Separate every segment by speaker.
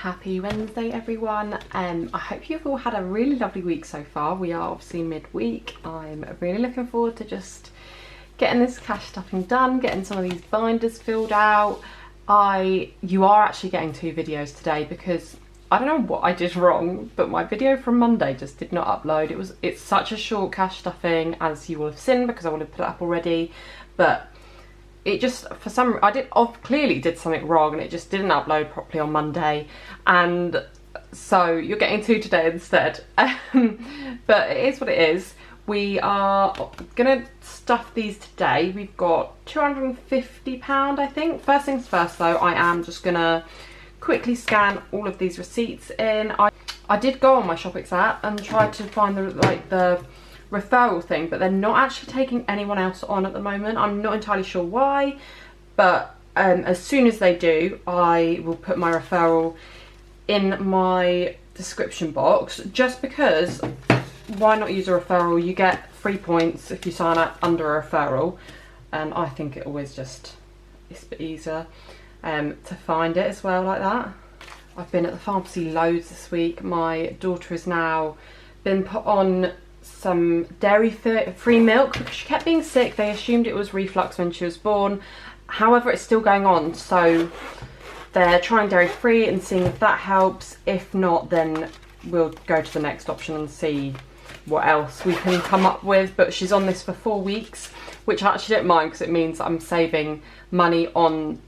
Speaker 1: Happy Wednesday everyone. I hope you've all had a really lovely week so far. We are obviously midweek. I'm really looking forward to just getting this cash stuffing done, getting some of these binders filled out. You are actually getting 2 videos today because I don't know what I did wrong, but my video from Monday just did not upload. It's such a short cash stuffing, as you will have seen, because I would have put it up already, but it just, for some, I clearly did something wrong and it just didn't upload properly on Monday, and so you're getting 2 today instead. But it is what it is. We are gonna stuff these today. We've got £250, I think. First things first though, I am just gonna quickly scan all of these receipts in. I did go on my Shopix app and try to find the referral thing, but they're not actually taking anyone else on at the moment. I'm not entirely sure why, but as soon as they do, I will put my referral in my description box, just because why not use a referral? You get 3 points if you sign up under a referral, and I think it always just, it's a bit easier to find it as well like that. I've been at the pharmacy loads this week. My daughter has now been put on some dairy-free milk because she kept being sick. They assumed it was reflux when she was born. However, it's still going on, so they're trying dairy-free and seeing if that helps. If not, then we'll go to the next option and see what else we can come up with. But she's on this for 4 weeks, which I actually don't mind because it means I'm saving money on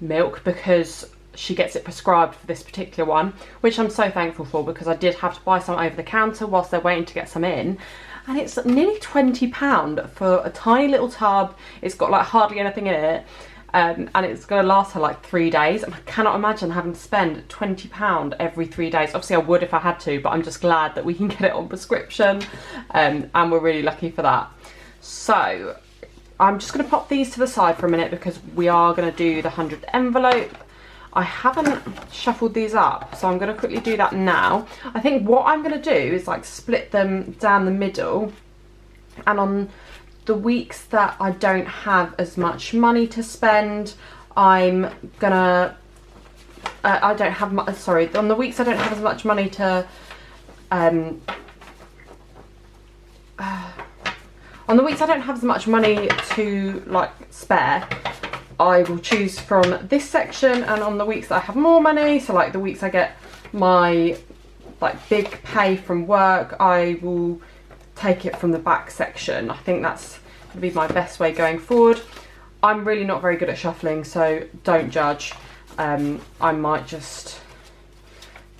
Speaker 1: milk, because she gets it prescribed for this particular one, which I'm so thankful for, because I did have to buy some over the counter whilst they're waiting to get some in, and it's nearly £20 for a tiny little tub. It's got like hardly anything in it, and it's going to last her like 3 days, and I cannot imagine having to spend £20 every 3 days. Obviously I would if I had to, but I'm just glad that we can get it on prescription, and we're really lucky for that. So I'm just going to pop these to the side for a minute because we are going to do the 100th envelope. I haven't shuffled these up, so I'm going to quickly do that now. I think what I'm going to do is like split them down the middle, and on the weeks that I don't have as much money to spend, I'm gonna on the weeks I don't have as much money to on the weeks I don't have as much money to like spare, I will choose from this section, and on the weeks that I have more money, so like the weeks I get my like big pay from work, I will take it from the back section. I think that's gonna be my best way going forward. I'm really not very good at shuffling, so don't judge. I might just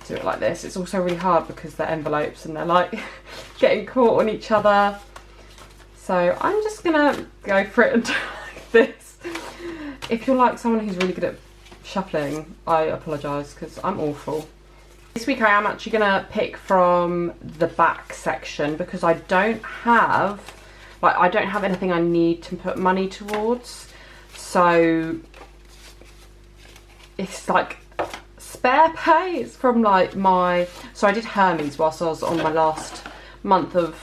Speaker 1: do it like this. It's also really hard because they're envelopes and they're like getting caught on each other. So I'm just gonna go for it and do it like this. If you're like someone who's really good at shuffling, I apologise because I'm awful. This week I am actually going to pick from the back section because I don't have anything I need to put money towards. So it's like spare pay. It's from like so I did Hermes whilst I was on my last month of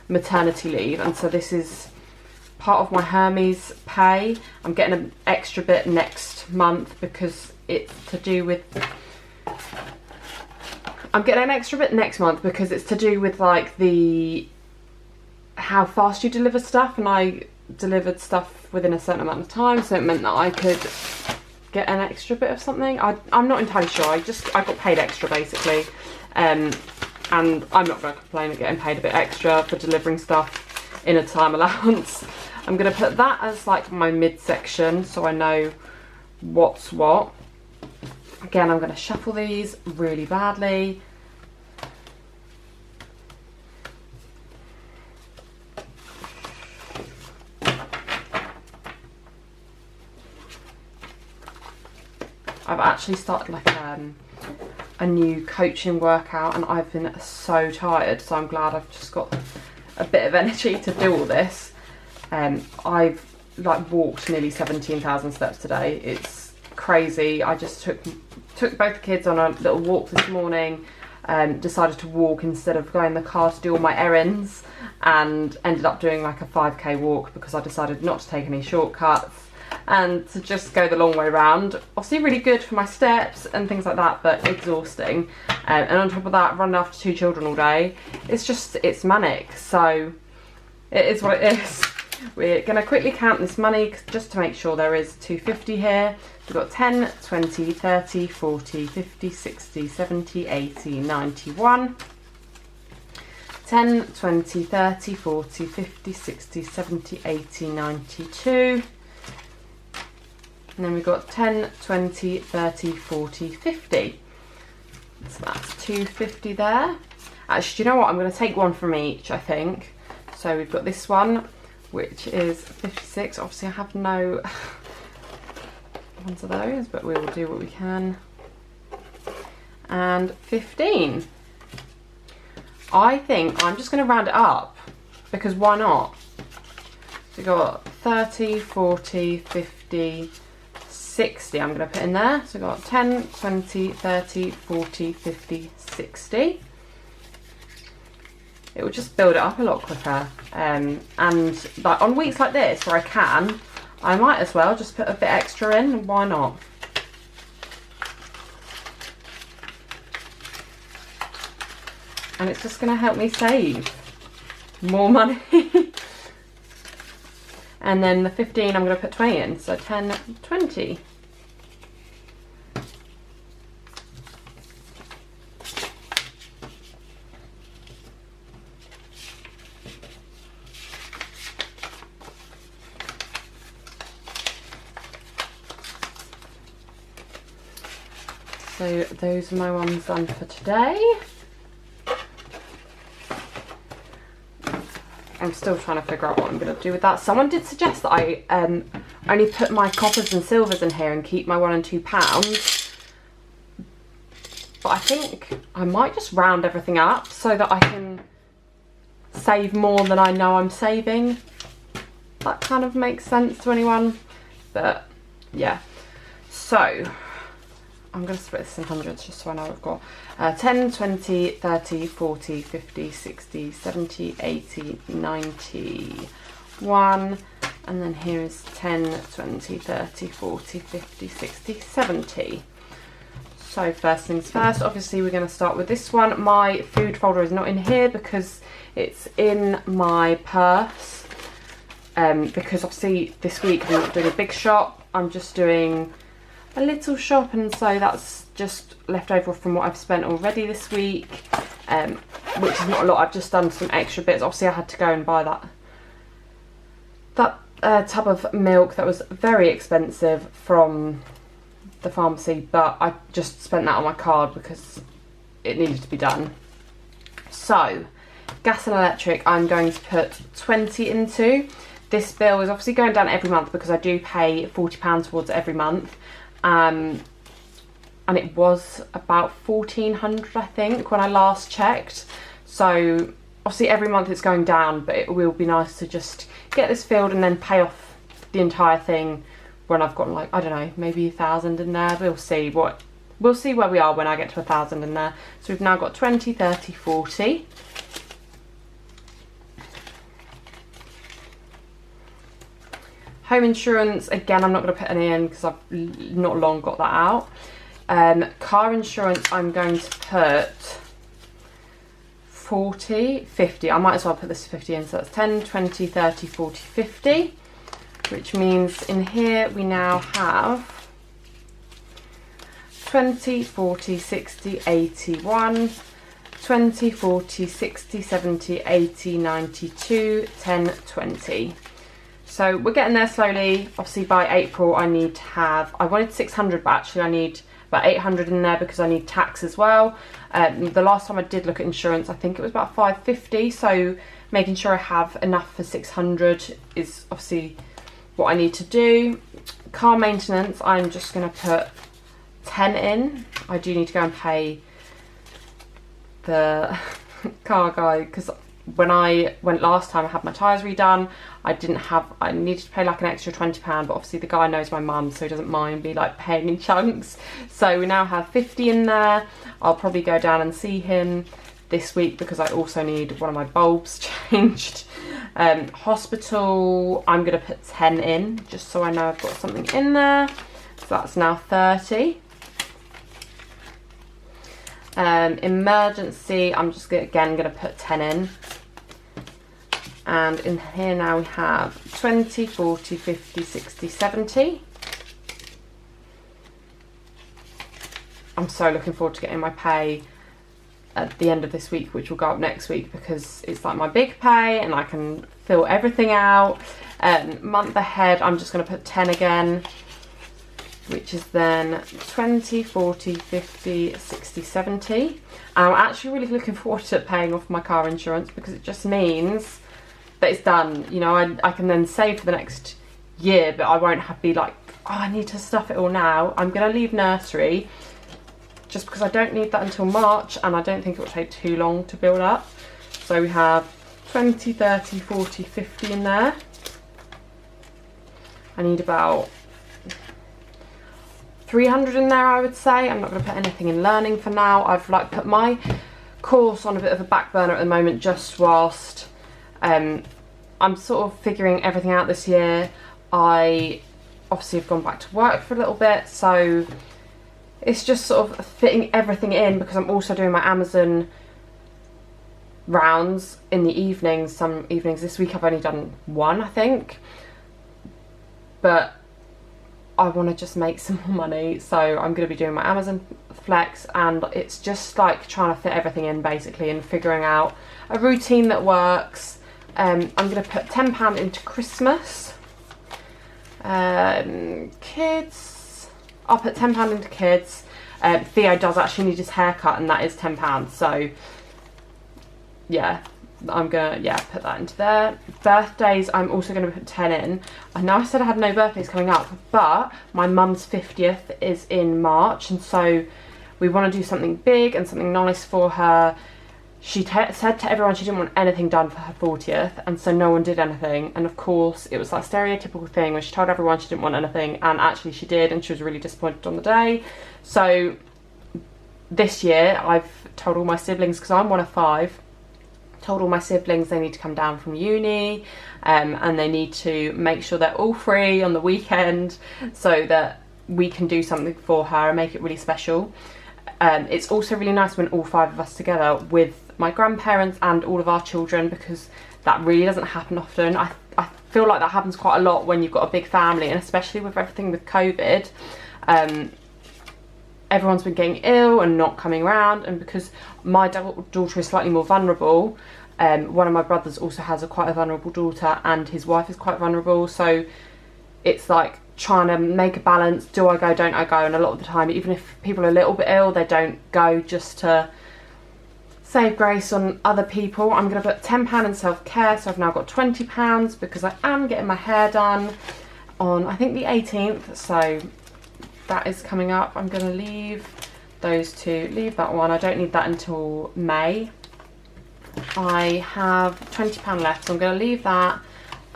Speaker 1: maternity leave, and so this is part of my Hermes pay. I'm getting an extra bit next month because it's to do with like how fast you deliver stuff, and I delivered stuff within a certain amount of time, so it meant that I could get an extra bit of something. I'm not entirely sure. I got paid extra basically, and I'm not going to complain at getting paid a bit extra for delivering stuff in a time allowance. I'm going to put that as like my midsection so I know what's what. Again, I'm going to shuffle these really badly. I've actually started like a new coaching workout, and I've been so tired, so I'm glad I've just got a bit of energy to do all this. I've like walked nearly 17,000 steps today. It's crazy. I just took both the kids on a little walk this morning, decided to walk instead of going in the car to do all my errands, and ended up doing like a 5k walk because I decided not to take any shortcuts. and to just go the long way round. Obviously really good for my steps and things like that, but exhausting. And on top of that, running after 2 children all day, it's manic. So it is what it is. We're going to quickly count this money just to make sure there is 250 here. We've got 10, 20, 30, 40, 50, 60, 70, 80, 91. 10, 20, 30, 40, 50, 60, 70, 80, 92. And then we've got 10, 20, 30, 40, 50. So that's 250 there. Actually, do you know what? I'm going to take one from each, I think. So we've got this one, which is 56. Obviously, I have no ones of those, but we will do what we can. And 15. I think I'm just going to round it up, because why not? So we've got 30, 40, 50, 60 I'm going to put in there. So we've got 10, 20, 30, 40, 50, 60. It will just build it up a lot quicker. And like on weeks like this where I might as well just put a bit extra in. Why not? And it's just going to help me save more money. And then the 15 I'm going to put 20 in. So 10, 20. So those are my ones done for today. I'm still trying to figure out what I'm going to do with that. Someone did suggest that I only put my coppers and silvers in here and keep my £1 and £2. But I think I might just round everything up so that I can save more than I know I'm saving. That kind of makes sense to anyone. But yeah. So I'm going to split this in hundreds just so I know I've got 10, 20, 30, 40, 50, 60, 70, 80, 90, 1. And then here is 10, 20, 30, 40, 50, 60, 70. So first things first, obviously we're going to start with this one. My food folder is not in here because it's in my purse. Because obviously this week I'm not doing a big shop, I'm just doing a little shop, and so that's just left over from what I've spent already this week, which is not a lot. I've just done some extra bits. Obviously I had to go and buy that tub of milk that was very expensive from the pharmacy, but I just spent that on my card because it needed to be done. So gas and electric I'm going to put 20 into. This bill is obviously going down every month because I do pay £40 towards it every month. And it was about 1,400 I think when I last checked. So obviously every month it's going down, but it will be nice to just get this filled and then pay off the entire thing when I've got, like, I don't know, maybe 1,000 in there. We'll see where we are when I get to 1,000 in there. So we've now got 20, 30, 40. Home insurance, again, I'm not going to put any in because I've not long got that out. Car insurance, I'm going to put 40, 50. I might as well put this 50 in. So that's 10, 20, 30, 40, 50. Which means in here we now have 20, 40, 60, 81, 20, 40, 60, 70, 80, 92, 10, 20. So we're getting there slowly. Obviously by April I need to have, I wanted 600, but actually I need about 800 in there because I need tax as well. The last time I did look at insurance, I think it was about 550. So making sure I have enough for 600 is obviously what I need to do. Car maintenance, I'm just going to put 10 in. I do need to go and pay the car guy because when I went last time I had my tyres redone. I needed to pay like an extra £20, but obviously the guy knows my mum, so he doesn't mind me like paying in chunks. So we now have 50 in there. I'll probably go down and see him this week because I also need one of my bulbs changed. Hospital, I'm going to put 10 in, just so I know I've got something in there. So that's now 30. Emergency, I'm just again going to put 10 in. And in here now we have 20, 40, 50, 60, 70. I'm so looking forward to getting my pay at the end of this week, which will go up next week, because it's like my big pay and I can fill everything out. Month ahead, I'm just going to put 10 again, which is then 20, 40, 50, 60, 70. And I'm actually really looking forward to paying off my car insurance, because it just means that it's done. You know, I can then save for the next year, but I won't be like, oh, I need to stuff it all now. I'm going to leave nursery just because I don't need that until March, and I don't think it will take too long to build up. So we have 20, 30, 40, 50 in there. I need about 300 in there, I would say. I'm not going to put anything in learning for now. I've like put my course on a bit of a back burner at the moment, just whilst I'm sort of figuring everything out this year. I obviously have gone back to work for a little bit, so it's just sort of fitting everything in, because I'm also doing my Amazon rounds in the evenings. Some evenings this week I've only done one, I think, but I want to just make some more money, so I'm going to be doing my Amazon Flex, and it's just like trying to fit everything in basically, and figuring out a routine that works. I'm going to put £10 into Christmas. Kids, I'll put £10 into kids. Theo does actually need his haircut, and that is £10, so yeah, I'm gonna put that into there. Birthdays, I'm also gonna put 10 in. I know I said I had no birthdays coming up, but my mum's 50th is in March, and so we want to do something big and something nice for her. She said to everyone she didn't want anything done for her 40th, and so no one did anything. And of course it was that stereotypical thing where she told everyone she didn't want anything, and actually she did, and she was really disappointed on the day. So this year I've told all my siblings, because I'm one of 5, told all my siblings they need to come down from uni, and they need to make sure they're all free on the weekend, so that we can do something for her and make it really special. It's also really nice when all 5 of us together with my grandparents and all of our children, because that really doesn't happen often. I feel like that happens quite a lot when you've got a big family, and especially with everything with COVID. Everyone's been getting ill and not coming around, and because my daughter is slightly more vulnerable, one of my brothers also has quite a vulnerable daughter, and his wife is quite vulnerable, so it's like trying to make a balance. Do I go, don't I go? And a lot of the time, even if people are a little bit ill, they don't go, just to save grace on other people. I'm going to put £10 in self-care, so I've now got £20, because I am getting my hair done on, I think, the 18th, so that is coming up. I'm going to leave those two, leave that one. I don't need that until May. I have £20 left, so I'm going to leave that.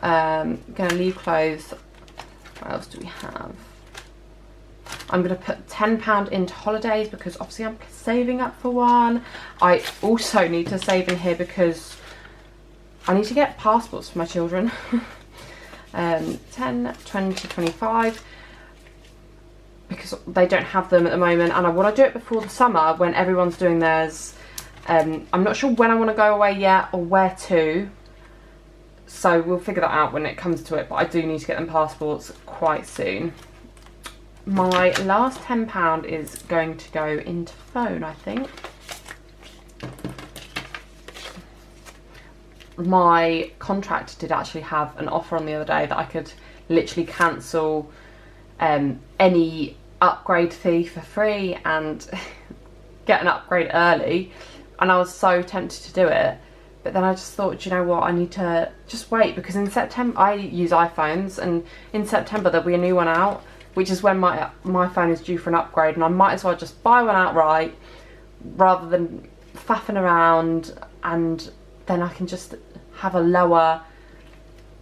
Speaker 1: I'm going to leave clothes. What else do we have? I'm going to put £10 into holidays, because obviously I'm saving up for one. I also need to save in here because I need to get passports for my children. 10, 20, 25, because they don't have them at the moment, and I want to do it before the summer when everyone's doing theirs. I'm not sure when I want to go away yet, or where to, so we'll figure that out when it comes to it, but I do need to get them passports quite soon. My last £10 is going to go into phone, I think. My contract did actually have an offer on the other day that I could literally cancel any upgrade fee for free and get an upgrade early, and I was so tempted to do it. But then I just thought, do you know what, I need to just wait, because in September, I use iPhones, and in September there'll be a new one out, which is when my phone is due for an upgrade, and I might as well just buy one outright rather than faffing around, and then I can just have a lower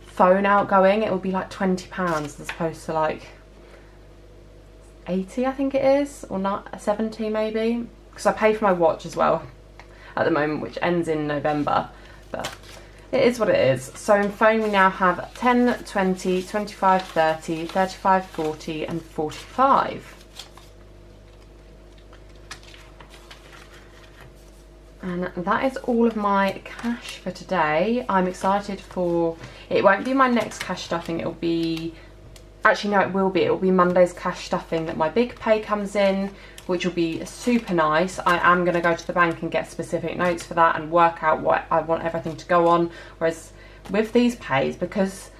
Speaker 1: phone outgoing. It will be like £20 as opposed to like 80, I think it is, or not 70 maybe, because I pay for my watch as well at the moment, which ends in November. But it is what it is. So in phone we now have 10, 20, 25, 30, 35, 40 and 45. And that is all of my cash for today. I'm excited for, it won't be my next cash stuffing, it'll be, actually no it will be Monday's cash stuffing that my big pay comes in, which will be super nice. I am going to go to the bank and get specific notes for that and work out what I want everything to go on. Whereas with these pays, because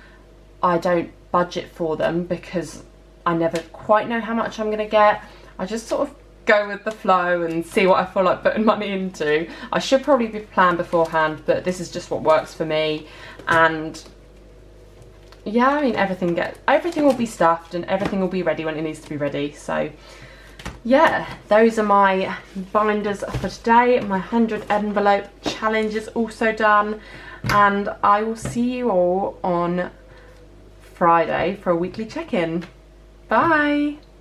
Speaker 1: I don't budget for them, because I never quite know how much I'm going to get, I just sort of go with the flow and see what I feel like putting money into. I should probably be planned beforehand, but this is just what works for me. And yeah, I mean everything will be stuffed and everything will be ready when it needs to be ready. So yeah, those are my binders for today. My 100 envelope challenge is also done, and I will see you all on Friday for a weekly check-in. Bye.